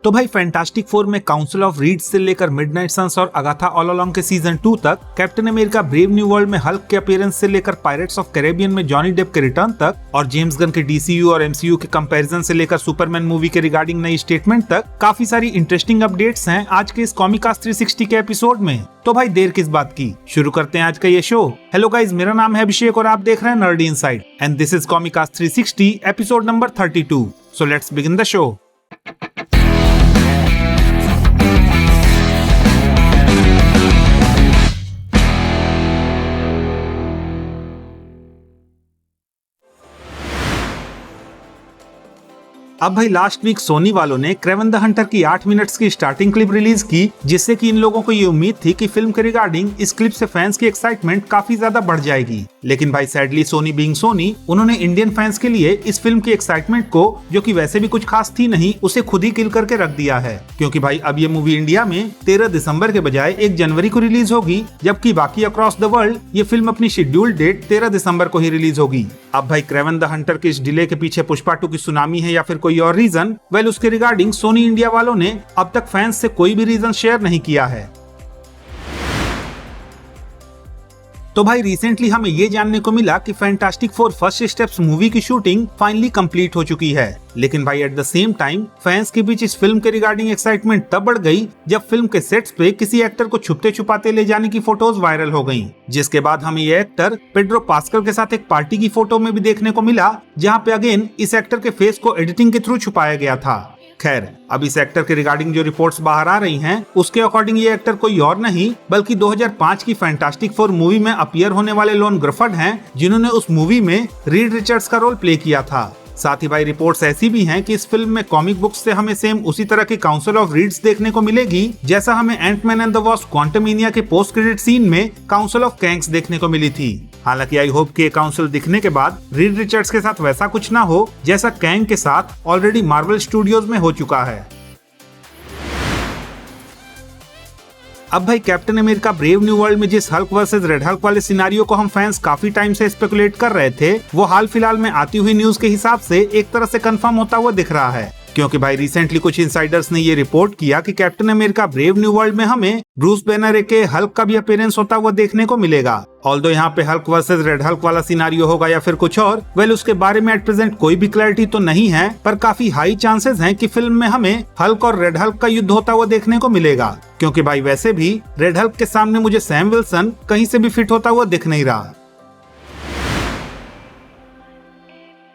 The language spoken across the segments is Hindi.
तो भाई फैंटास्टिक फोर में काउंसिल ऑफ रीड्स से लेकर मिडनाइट सन्स और अगाथा ऑल अलोंग के सीजन 2 तक, captain America brave new world में हल्क के अपीयरेंस से लेकर पायरेट्स ऑफ कैरेबियन में जॉनी डेप के रिटर्न तक, और जेम्स गन के डीसीयू और एमसीयू के कंपैरिजन से लेकर सुपरमैन मूवी के रिगार्डिंग नई स्टेटमेंट तक काफी सारी इंटरेस्टिंग अपडेट्स हैं आज के इस कॉमिकास्ट 360 के एपिसोड में। तो भाई देर किस बात की, शुरू करते हैं आज का ये शो। हेलो गाइज, मेरा नाम है अभिषेक और आप देख रहे हैं Nerdy Inside and this is Comicast 360 episode number 32। So let's begin the show. अब भाई लास्ट वीक सोनी वालों ने क्रेवन द हंटर की 8 मिनट्स की स्टार्टिंग क्लिप रिलीज की, जिससे कि इन लोगों को ये उम्मीद थी कि फिल्म के रिगार्डिंग इस क्लिप से फैंस की एक्साइटमेंट काफी ज्यादा बढ़ जाएगी। लेकिन भाई सैडली सोनी बीइंग सोनी, उन्होंने इंडियन फैंस के लिए इस फिल्म की एक्साइटमेंट को, जो कि वैसे भी कुछ खास थी नहीं, उसे खुद ही किल करके रख दिया है। क्योंकि भाई अब ये मूवी इंडिया में 13 दिसंबर के बजाय 1 जनवरी को रिलीज होगी, जबकि बाकी अक्रॉस द वर्ल्ड ये फिल्म अपनी शेड्यूल्ड डेट 13 दिसंबर को ही रिलीज होगी। अब भाई क्रेवन द हंटर के इस डिले के पीछे पुष्पा 2 की सुनामी है या फिर कोई और रीजन, वेल उसके रिगार्डिंग सोनी इंडिया वालों ने अब तक फैंस से कोई भी रीजन शेयर नहीं किया है। तो भाई रिसेंटली हमें ये जानने को मिला कि fantastic four first steps movie की शूटिंग फाइनली कंप्लीट हो चुकी है। लेकिन भाई at the same time fans के बीच इस फिल्म के रिगार्डिंग एक्साइटमेंट तब बढ़ गई जब फिल्म के सेट्स पे किसी एक्टर को छुपते छुपाते ले जाने की फोटोज वायरल हो गईं, जिसके बाद हमें ये एक्टर पेड्रो पास्कल के साथ एक पार्टी की फोटो में भी देखने को मिला, जहाँ पे अगेन इस एक्टर के फेस को एडिटिंग के थ्रू छुपाया गया था। खैर, अब इस एक्टर के रिगार्डिंग जो रिपोर्ट्स बाहर आ रही हैं, उसके अकॉर्डिंग ये एक्टर कोई और नहीं बल्कि 2005 की फैंटास्टिक फोर मूवी में अपीयर होने वाले लोन ग्रफर्ड हैं, जिन्होंने उस मूवी में रीड रिचर्ड्स का रोल प्ले किया था। साथ ही भाई रिपोर्ट्स ऐसी भी हैं कि इस फिल्म में कॉमिक बुक्स से हमें सेम उसी तरह की काउंसिल ऑफ रीड्स देखने को मिलेगी, जैसा हमें Antman and the Wasp Quantumania के पोस्ट क्रेडिट सीन में काउंसिल ऑफ कैंग्स देखने को मिली थी। हालांकि आई होप कि काउंसिल दिखने के बाद रीड रिचर्ड्स के साथ वैसा कुछ ना हो जैसा कैंग के साथ ऑलरेडी मार्वल स्टूडियोज में हो चुका है। अब भाई captain America brave new world में जिस हल्क वर्सेस रेड हल्क वाले सिनारियो को हम फैंस काफी टाइम से स्पेकुलेट कर रहे थे, वो हाल फिलहाल में आती हुई न्यूज के हिसाब से एक तरह से कंफर्म होता हुआ दिख रहा है। क्योंकि भाई रिसेंटली कुछ इनसाइडर्स ने ये रिपोर्ट किया कि captain America brave new world में हमें ब्रूस बैनर के हल्क का भी अपीयरेंस होता हुआ देखने को मिलेगा। ऑल्दो यहाँ पे हल्क वर्सेस रेड हल्क वाला सिनारियो होगा या फिर कुछ और, वेल उसके बारे में एट प्रेजेंट कोई भी क्लैरिटी तो नहीं है, पर काफी हाई चांसेस हैं कि फिल्म में हमें हल्क और रेड हल्क का युद्ध होता हुआ देखने को मिलेगा। क्योंकि भाई वैसे भी रेड हल्क के सामने मुझे सैम विल्सन कहीं से भी फिट होता हुआ दिख नहीं रहा।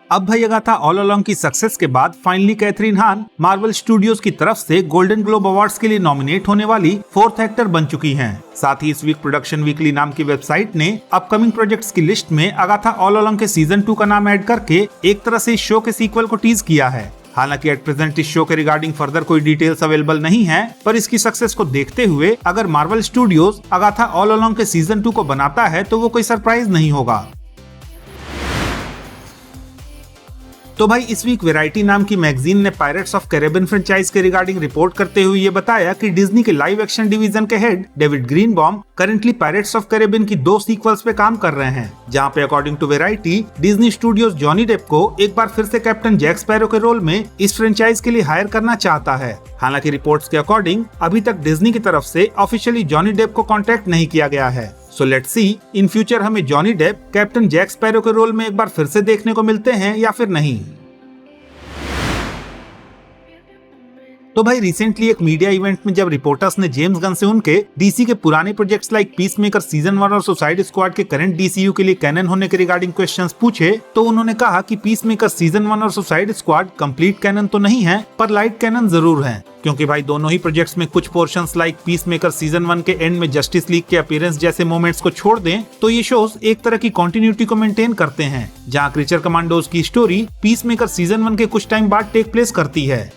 अब भाई अगाथा ऑल अलोंग की सक्सेस के बाद फाइनली कैथरीन हान मार्वल स्टूडियोज की तरफ से गोल्डन ग्लोब अवार्ड्स के लिए नॉमिनेट होने वाली 4th एक्टर बन चुकी हैं। साथ ही इस वीक प्रोडक्शन वीकली नाम की वेबसाइट ने अपकमिंग प्रोजेक्ट्स की लिस्ट में अगाथा ऑल अलोंग के सीजन 2 का नाम ऐड करके एक तरह से इस शो के सीक्वल को टीज किया है। हालांकि एट प्रेजेंट इस शो के रिगार्डिंग फर्दर कोई डिटेल्स अवेलेबल नहीं है, पर इसकी सक्सेस को देखते हुए अगर Marvel studios Agatha all along के सीजन 2 को बनाता है तो वो कोई सरप्राइज नहीं होगा। तो भाई इस वीक वैरायटी नाम की मैगजीन ने पायरेट्स ऑफ कैरेबियन फ्रेंचाइज के रिगार्डिंग रिपोर्ट करते हुए ये बताया कि डिज्नी के लाइव एक्शन डिवीजन के head David Greenbaum currently Pirates of Caribbean की 2 सीक्वल्स पे काम कर रहे हैं, जहां पे according to Variety Disney studios Johnny Depp को एक बार फिर से कैप्टन जैक स्पैरो के रोल में इस फ्रेंचाइज के लिए हायर करना चाहता है। हालांकि रिपोर्ट्स के अकॉर्डिंग अभी तक डिज्नी की तरफ से ऑफिशियली जॉनी डेप को कॉन्टेक्ट नहीं किया गया है। So let's see in future हमें Johnny Depp captain Jack Sparrow के रोल में एक बार फिर से देखने को मिलते हैं या फिर नहीं। तो भाई रिसेंटली एक मीडिया इवेंट में जब रिपोर्टर्स ने जेम्स गन से उनके डीसी के पुराने प्रोजेक्ट्स लाइक पीसमेकर सीजन 1 और सुसाइड स्क्वाड के करंट डीसीयू के लिए कैनन होने के रिगार्डिंग क्वेश्चंस पूछे, तो उन्होंने कहा कि पीसमेकर सीजन 1 और सुसाइड स्क्वाड कंप्लीट कैनन तो नहीं है, पर लाइट कैनन जरूर है। क्योंकि भाई दोनों ही प्रोजेक्ट्स में कुछ पोर्शंस लाइक पीसमेकर सीजन 1 के एंड में जस्टिस लीग के अपीयरेंस जैसे मोमेंट्स को छोड़ दें तो ये शोज एक तरह की कंटिन्यूटी को मेंटेन करते हैं, जहां क्रीचर कमांडोज की स्टोरी पीसमेकर सीजन 1 के कुछ टाइम बाद टेक प्लेस करती है।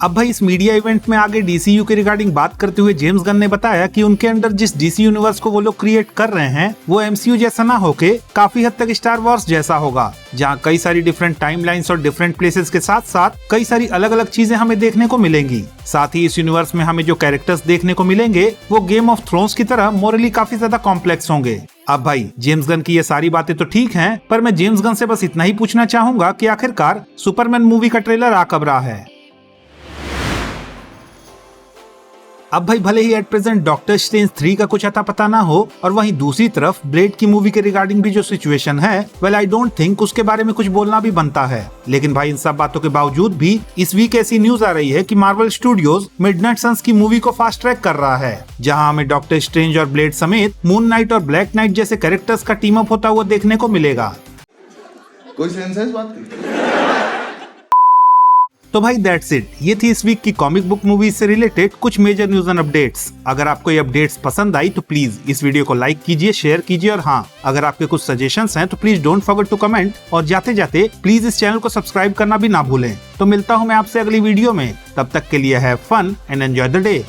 अब भाई इस मीडिया इवेंट में आगे DCU के रिगार्डिंग बात करते हुए जेम्स गन ने बताया कि उनके अंडर जिस DC यूनिवर्स को वो लोग क्रिएट कर रहे हैं वो MCU जैसा ना होके काफी हद तक स्टार वॉर्स जैसा होगा, जहाँ कई सारी डिफरेंट टाइमलाइंस और डिफरेंट प्लेसेस के साथ साथ कई सारी अलग अलग चीजें हमें देखने को मिलेंगी। साथ ही इस यूनिवर्स में हमें जो कैरेक्टर्स देखने को मिलेंगे वो गेम ऑफ थ्रोन्स की तरह मोरली काफी ज्यादा कॉम्प्लेक्स होंगे। अब भाई जेम्स गन की ये सारी बातें तो ठीक हैं, पर मैं जेम्स गन से बस इतना ही पूछना चाहूंगा कि आखिरकार सुपरमैन मूवी का ट्रेलर आ कब रहा है। अब भाई भले ही एट प्रेजेंट डॉक्टर स्ट्रेंज 3 का कुछ अता पता ना हो और वहीं दूसरी तरफ ब्लेड की मूवी के रिगार्डिंग भी जो सिचुएशन है, वेल आई डोंट थिंक उसके बारे में कुछ बोलना भी बनता है। लेकिन भाई इन सब बातों के बावजूद भी इस वीक ऐसी न्यूज आ रही है कि मार्वल स्टूडियोज मिडनाइट सन्स की मूवी को फास्ट ट्रैक कर रहा है, जहां हमें डॉक्टर स्ट्रेंज और ब्लेड समेत मून नाइट और ब्लैक नाइट जैसे कैरेक्टर्स का टीम अप होता हुआ देखने को मिलेगा। कोई सेंस है इस बात की? तो भाई दैट्स इट, ये थी इस वीक की कॉमिक बुक मूवीज से रिलेटेड कुछ मेजर न्यूज एंड अपडेट्स। अगर आपको ये अपडेट्स पसंद आई तो प्लीज इस वीडियो को लाइक कीजिए, शेयर कीजिए और हाँ, अगर आपके कुछ सजेशंस हैं तो please don't forget to comment और जाते जाते प्लीज इस चैनल को सब्सक्राइब करना भी ना भूलें। तो मिलता हूँ मैं आपसे अगली वीडियो में, तब तक के लिए have fun and enjoy the day.